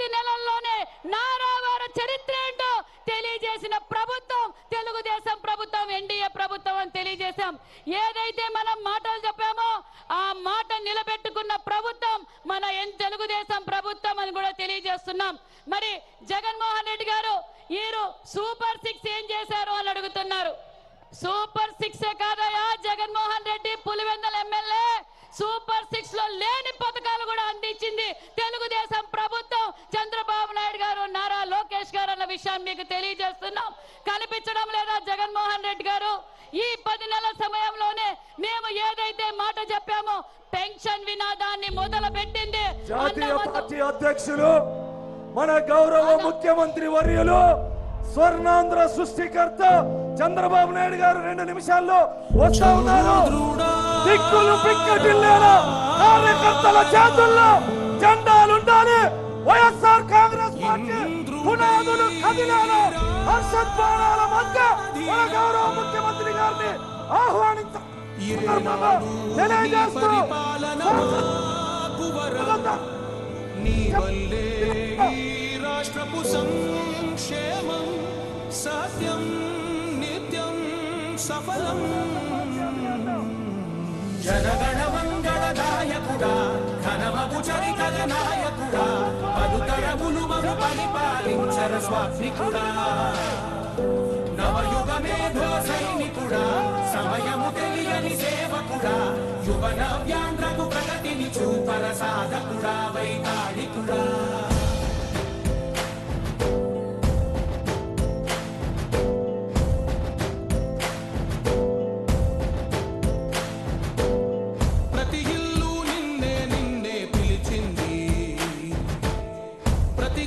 10 నెలల్లోనే నారా గారి చరిత్ర ఏంటో తెలియజేసిన ప్రభుత్వం తెలుగుదేశం ప్రభుత్వం, ఎన్డీఏ ప్రభుత్వం అని తెలియజేశాం. ఏదైతే మనం మాటలు చెప్పామో ఆ మాట నిలబెట్టుకున్న ప్రభుత్వం మన తెలుగుదేశం ప్రభుత్వం అని కూడా తెలియజేస్తున్నాం. మరి జగన్మోహన్ రెడ్డి గారు ఈరు సూపర్ 6 ఏం చేశారు అని అడుగుతున్నారు. సూపర్ 6 కాదయా జగన్మోహన్ రెడ్డి పులివెందుల ఎమ్మెల్యే. సూపర్ 6 లో లేని పథకాలు కూడా అందించింది తెలుగుదేశం ప్రభుత్వం, చంద్రబాబు నాయుడు గారు, నారా లోకేష్ గారు అన్న విషయాన్ని మీకు తెలియజేస్తున్నాం. కనిపించడం లేదా జగన్మోహన్ రెడ్డి గారు? ఈ 10 నెలల సమయంలోనే మేము ఏదైతే మాట చెప్పామో పెన్షన్ వినాదాన్ని మొదలు పెట్టింది జాతీయ పార్టీ అధ్యక్షులు మన గౌరవ ముఖ్యమంత్రి వర్యులు స్వర్ణాంధ్ర సృష్టికర్త చంద్రబాబు నాయుడు గారు 2 నిమిషాల్లో వస్తా ఉన్నారు. దిక్కులు పిక్కటిల్లేలా కార్యకర్తల చేతుల్లో జెండాలుండాలి. వైఎస్ఆర్ కాంగ్రెస్ పార్టీ పునాదులు కదిలేలా హర్షధ్వానాల మధ్య మన గౌరవ ముఖ్యమంత్రి గారిని తెలియజేస్తూ రాష్ట్రపు సంక్షేమం సత్యం నిత్యం సఫలం. జనగణ మంగళదాయకుడా ఘనమగు చరితల నాయకుడా పలుతరములు మము పరిపాలించర స్వామికుడా నవయుగ మేధో సైనికుడా సమయము తెలియని సేవకుడా యువ నవ్యాంధ్రకు ప్రగతిని చూపర సాధకుడా వైతాళికుడా. ప్రతి